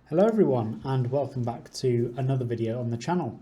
Hello everyone and welcome back to another video on the channel.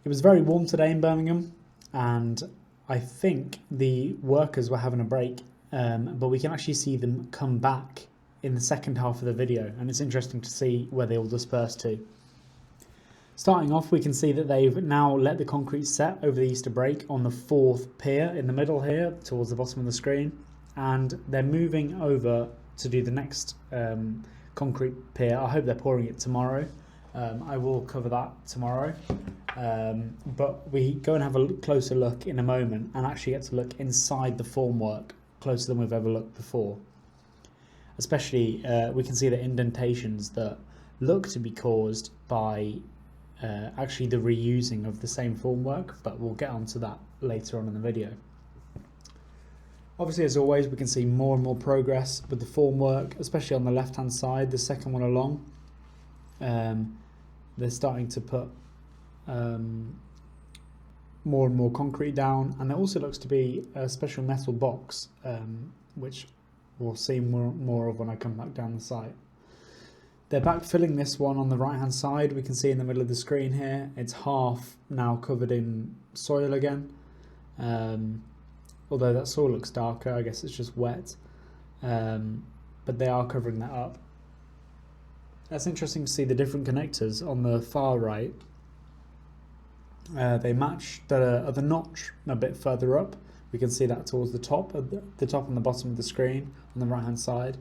It was very warm today in Birmingham and I think the workers were having a break, but we can actually see them come back in the second half of the video, and it's interesting to see where they all disperse to. Starting off, we can see that they've now let the concrete set over the Easter break on the fourth pier in the middle here towards the bottom of the screen, and they're moving over to do the next concrete pier. I hope they're pouring it tomorrow. I will cover that tomorrow, but we go and have a closer look in a moment and actually get to look inside the formwork closer than we've ever looked before. Especially we can see the indentations that look to be caused by actually the reusing of the same formwork, but we'll get onto that later on in the video. Obviously, as always, we can see more and more progress with the formwork, especially on the left hand side, the second one along. They're starting to put more and more concrete down, and there also looks to be a special metal box, which we'll see more of when I come back down the site. They're backfilling this one on the right hand side. We can see in the middle of the screen here, it's half now covered in soil again. Although that soil looks darker, I guess it's just wet, but they are covering that up. That's interesting to see the different connectors on the far right. They match the other notch a bit further up. We can see that towards the top and the bottom of the screen on the right hand side.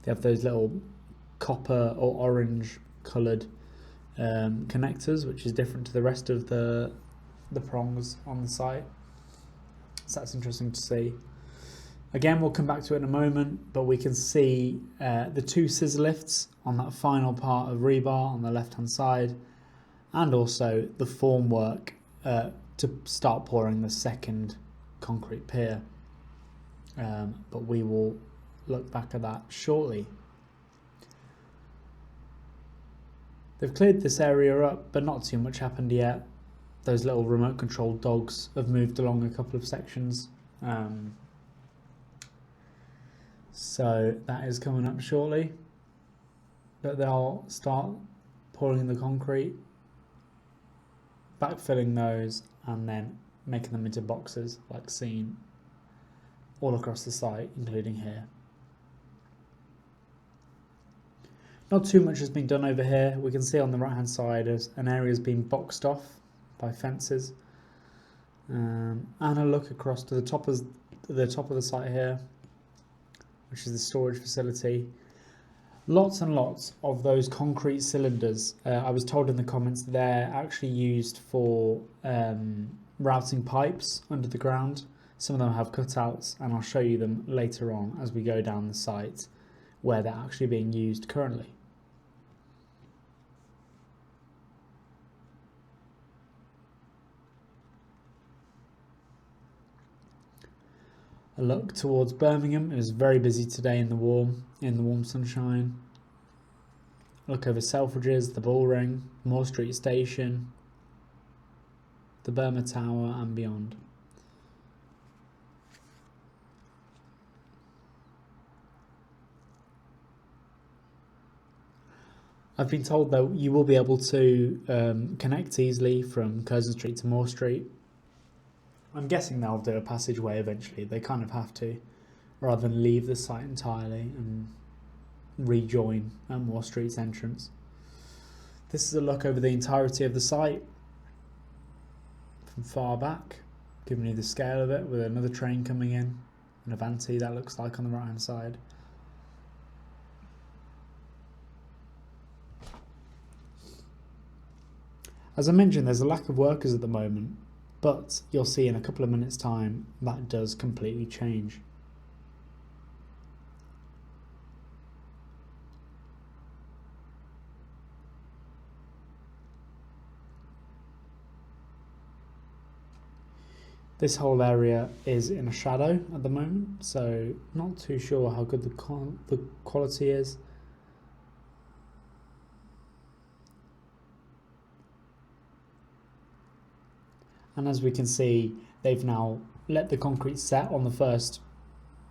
They have those little copper or orange coloured connectors, which is different to the rest of the prongs on the site. So that's interesting to see. Again, we'll come back to it in a moment, but we can see the two scissor lifts on that final part of rebar on the left hand side, and also the formwork to start pouring the second concrete pier, but we will look back at that shortly. They've cleared this area up, but not too much happened yet. Those little remote controlled dogs have moved along a couple of sections, so that is coming up shortly, but they'll start pouring the concrete, backfilling those, and then making them into boxes like seen all across the site, including here. Not too much has been done over here. We can see on the right hand side as an area has been boxed off by fences, and a look across to the top of the site here, which is the storage facility. Lots and lots of those concrete cylinders. I was told in the comments they're actually used for routing pipes under the ground. Some of them have cutouts, and I'll show you them later on as we go down the site where they're actually being used currently. A look towards Birmingham. It was very busy today in the warm sunshine. Look over Selfridges, the Bullring, Moore Street Station, the Burma Tower and beyond. I've been told that you will be able to connect easily from Curzon Street to Moore Street. I'm guessing they'll do a passageway eventually. They kind of have to, rather than leave the site entirely and rejoin at Moore Street's entrance. This is a look over the entirety of the site from far back, giving you the scale of it, with another train coming in, an Avanti that looks like on the right hand side. As I mentioned, there's a lack of workers at the moment, but you'll see in a couple of minutes' time that does completely change. This whole area is in a shadow at the moment, so not too sure how good the quality is. And as we can see, they've now let the concrete set on the first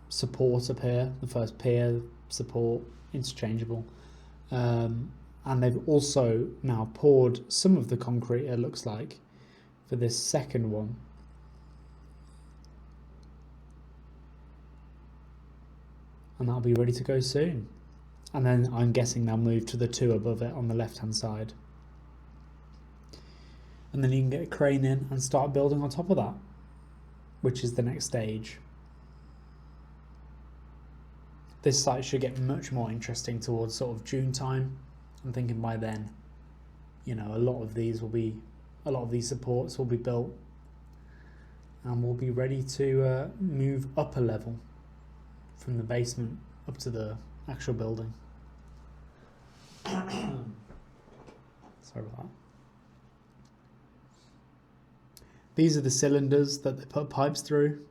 support up here, the first pier support, interchangeable. and they've also now poured some of the concrete, it looks like, for this second one. And that'll be ready to go soon. And then I'm guessing they'll move to the two above it on the left hand side. And then you can get a crane in and start building on top of that, which is the next stage. This site should get much more interesting towards sort of June time. I'm thinking by then, you know, a lot of these supports will be built and we'll be ready to move up a level from the basement up to the actual building. Sorry about that. These are the cylinders that they put pipes through.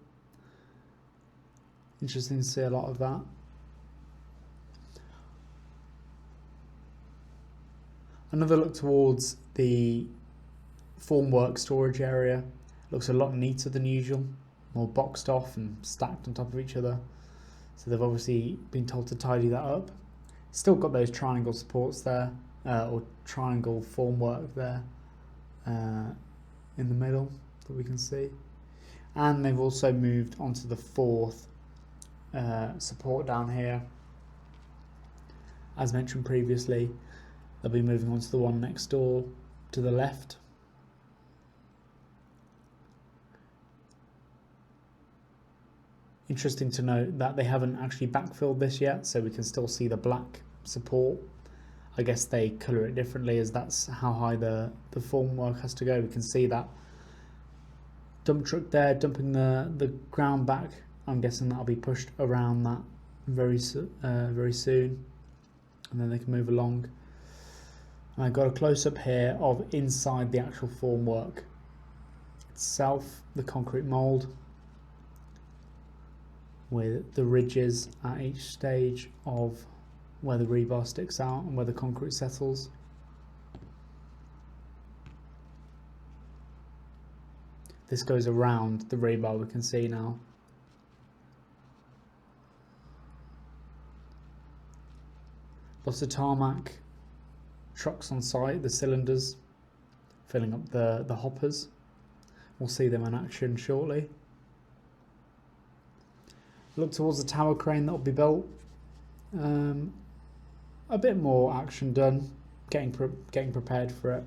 Interesting to see a lot of that. Another look towards the formwork storage area. Looks a lot neater than usual, more boxed off and stacked on top of each other. So they've obviously been told to tidy that up. Still got those triangle supports there, or triangle formwork there in the middle that we can see. And they've also moved onto the fourth support down here. As mentioned previously, they'll be moving on to the one next door to the left. Interesting to note that they haven't actually backfilled this yet, so we can still see the black support. I guess they colour it differently as that's how high the formwork has to go. We can see that dump truck there dumping the ground back. I'm guessing that'll be pushed around that very soon, and then they can move along. And I've got a close-up here of inside the actual formwork itself, the concrete mould, with the ridges at each stage of where the rebar sticks out and where the concrete settles. This goes around the rebar, we can see now. Lots of tarmac, trucks on site, the cylinders, filling up the hoppers. We'll see them in action shortly. Look towards the tower crane that will be built. A bit more action done, getting prepared for it,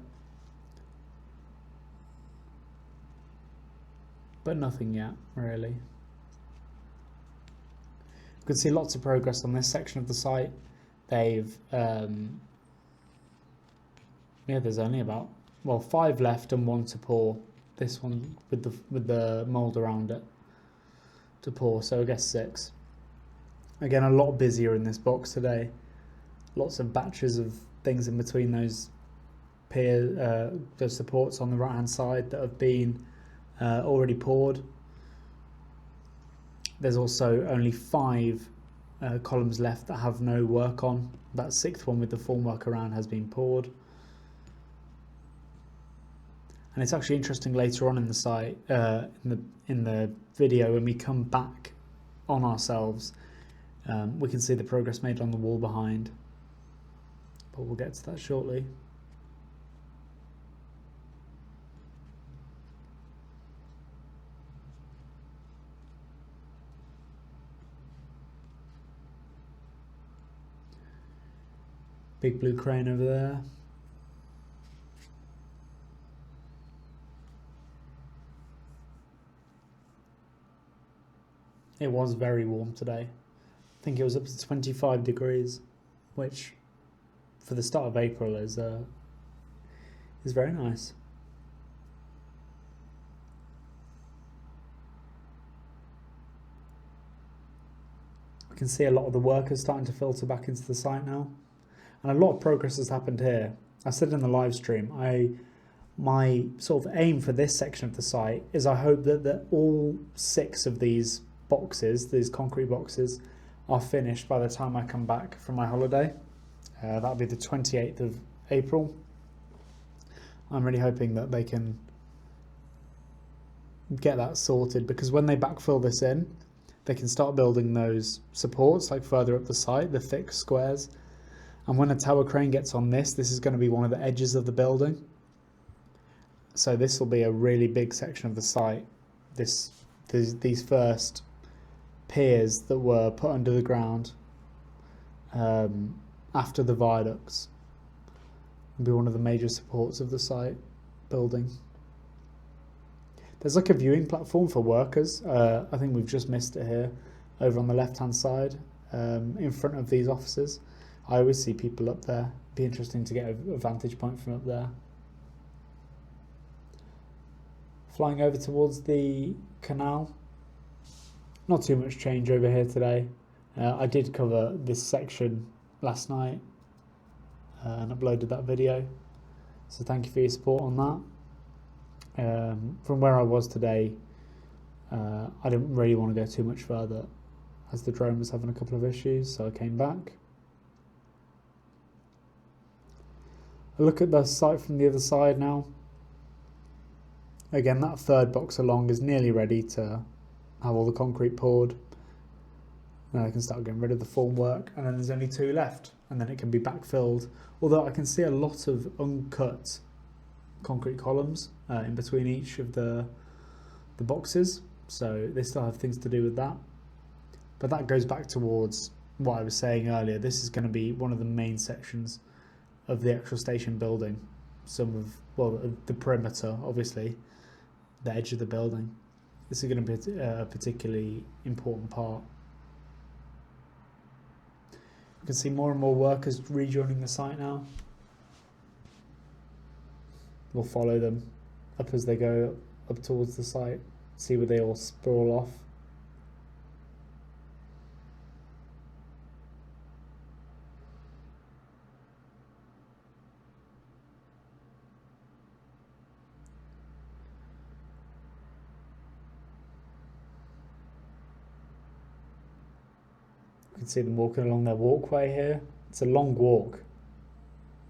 but nothing yet really. You can see lots of progress on this section of the site. They've there's only about 5 left and 1 to pour. This one with the mould around it to pour, so I guess 6. Again, a lot busier in this box today. Lots of batches of things in between those those supports on the right hand side that have been already poured. There's also only 5 columns left that have no work on. That 6th one with the formwork around has been poured. And it's actually interesting later on in the site, in the video, when we come back on ourselves, we can see the progress made on the wall behind, but we'll get to that shortly. Big blue crane over there. It was very warm today. I think it was up to 25 degrees, which for the start of April is very nice. We can see a lot of the workers starting to filter back into the site now, and a lot of progress has happened here. I said in the live stream, my sort of aim for this section of the site is I hope that all 6 of these boxes, these concrete boxes, are finished by the time I come back from my holiday. That'll be the 28th of April. I'm really hoping that they can get that sorted, because when they backfill this in, they can start building those supports like further up the site, the thick squares, And when a tower crane gets on this is going to be one of the edges of the building. So this will be a really big section of the site. These first piers that were put under the ground after the viaducts will be one of the major supports of the site building. There's like a viewing platform for workers. I think we've just missed it here, over on the left-hand side, in front of these offices. I always see people up there. It'd be interesting to get a vantage point from up there. Flying over towards the canal. Not too much change over here today. I did cover this section last night and uploaded that video. So thank you for your support on that. From where I was today, I didn't really want to go too much further as the drone was having a couple of issues, so I came back. A look at the site from the other side now. Again, that third box along is nearly ready to have all the concrete poured. Then I can start getting rid of the formwork, and then there's only 2 left, and then it can be backfilled. Although I can see a lot of uncut concrete columns in between each of the boxes, so they still have things to do with that. But that goes back towards what I was saying earlier. This is going to be one of the main sections of the actual station building. The perimeter, obviously, the edge of the building. This is going to be a particularly important part. You can see more and more workers rejoining the site now. We'll follow them up as they go up towards the site, see where they all sprawl off. You can see them walking along their walkway here. It's a long walk.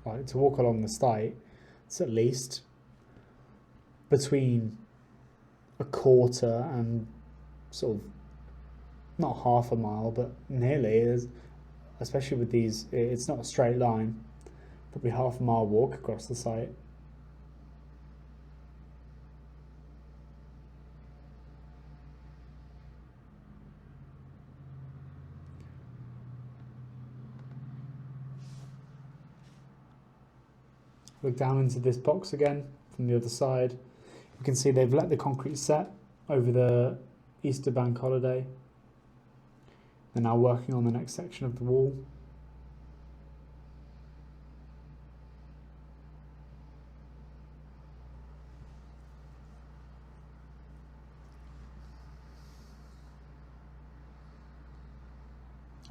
Like, to walk along the site, it's at least between a quarter and sort of not half a mile, but nearly, especially with these. It's not a straight line, probably half a mile walk across the site. Look down into this box again from the other side. You can see they've let the concrete set over the Easter bank holiday. They're now working on the next section of the wall.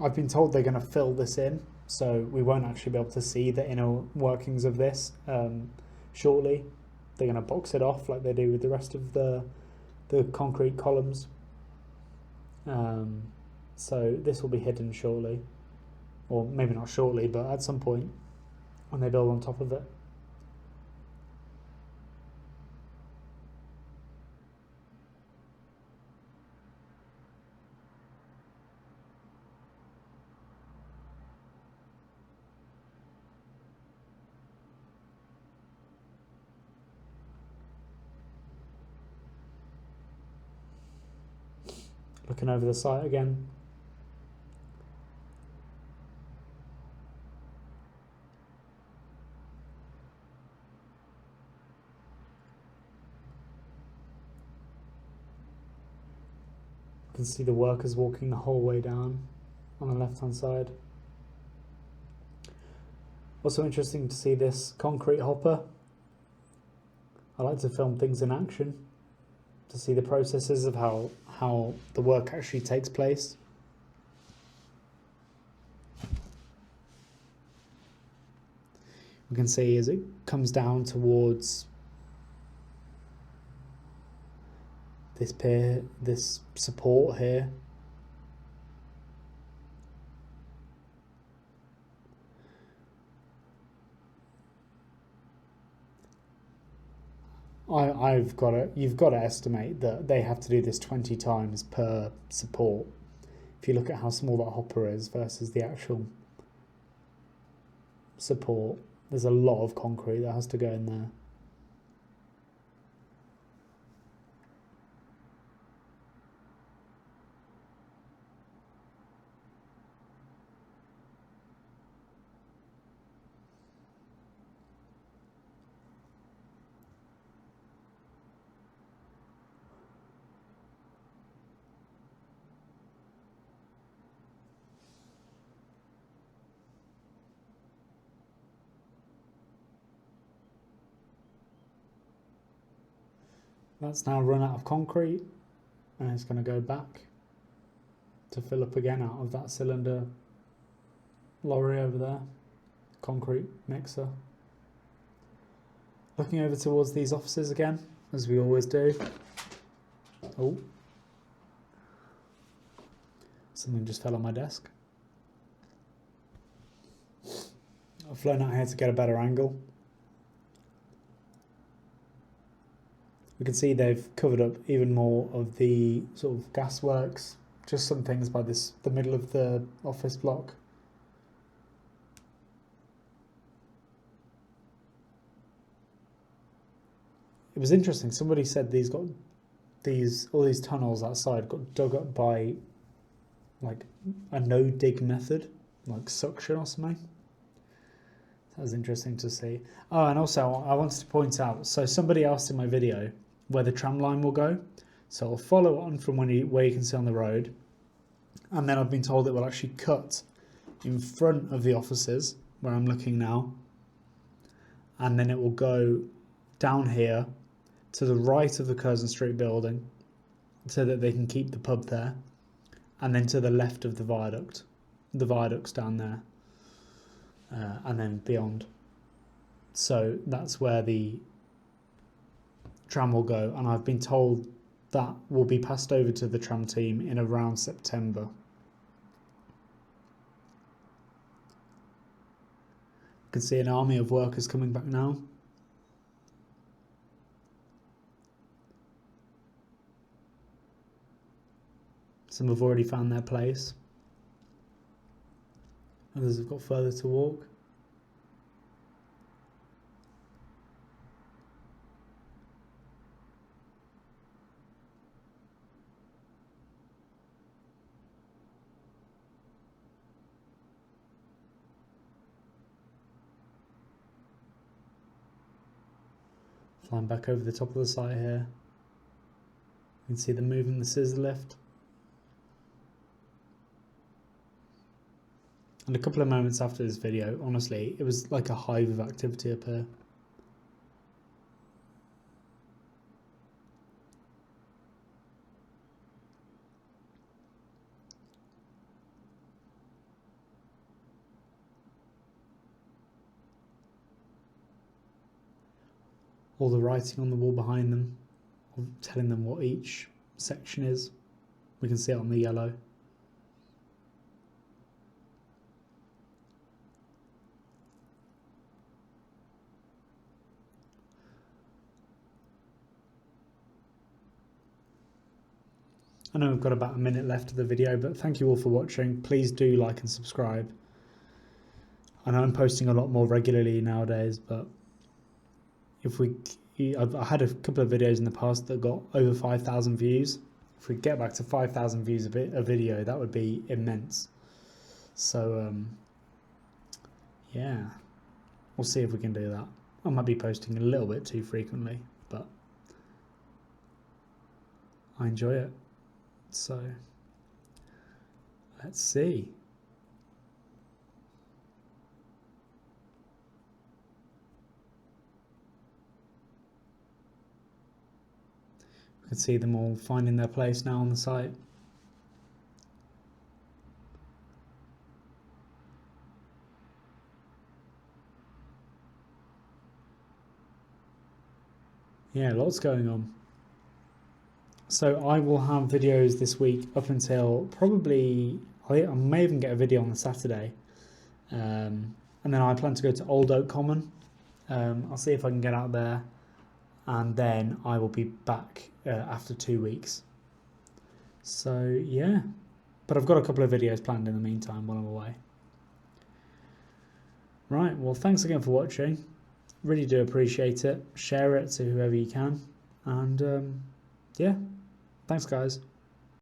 I've been told they're going to fill this in, so we won't actually be able to see the inner workings of this shortly. They're going to box it off like they do with the rest of the concrete columns. So this will be hidden shortly, or maybe not shortly, but at some point when they build on top of it. Looking over the site again. You can see the workers walking the whole way down on the left hand side. Also interesting to see this concrete hopper. I like to film things in action, to see the processes of how the work actually takes place. We can see as it comes down towards this pier, this support here. You've got to estimate that they have to do this 20 times per support. If you look at how small that hopper is versus the actual support. There's a lot of concrete that has to go in there. That's now run out of concrete, and it's going to go back to fill up again out of that cylinder lorry over there, concrete mixer. Looking over towards these offices again, as we always do. Oh, something just fell on my desk. I've flown out here to get a better angle. We can see they've covered up even more of the sort of gas works, just some things by the middle of the office block. It was interesting, somebody said all these tunnels outside got dug up by like a no dig method, like suction or something. That was interesting to see. Oh, and also I wanted to point out, so somebody asked in my video where the tram line will go. So I'll follow on from where you can see on the road. And then I've been told it will actually cut in front of the offices where I'm looking now. And then it will go down here to the right of the Curzon Street building so that they can keep the pub there. And then to the left of the viaduct's down there. And then beyond. So that's where the tram will go, and I've been told that will be passed over to the tram team in around September. You can see an army of workers coming back now. Some have already found their place. Others have got further to walk. Flying back over the top of the site here. You can see them moving the scissor lift. And a couple of moments after this video, honestly, it was like a hive of activity up here. All the writing on the wall behind them, telling them what each section is. We can see it on the yellow. I know we've got about a minute left of the video, but thank you all for watching. Please do like and subscribe. I know I'm posting a lot more regularly nowadays, but I had a couple of videos in the past that got over 5,000 views. If we get back to 5,000 views a video, that would be immense. So, yeah, we'll see if we can do that. I might be posting a little bit too frequently, but I enjoy it. So, let's see. We can see them all finding their place now on the site. Yeah, lots going on. So I will have videos this week up until probably, I may even get a video on the Saturday. And then I plan to go to Old Oak Common. I'll see if I can get out there. And then I will be back after 2 weeks. So yeah, but I've got a couple of videos planned in the meantime while I'm away. Right, well, thanks again for watching. Really do appreciate it. Share it to whoever you can. And yeah, thanks guys.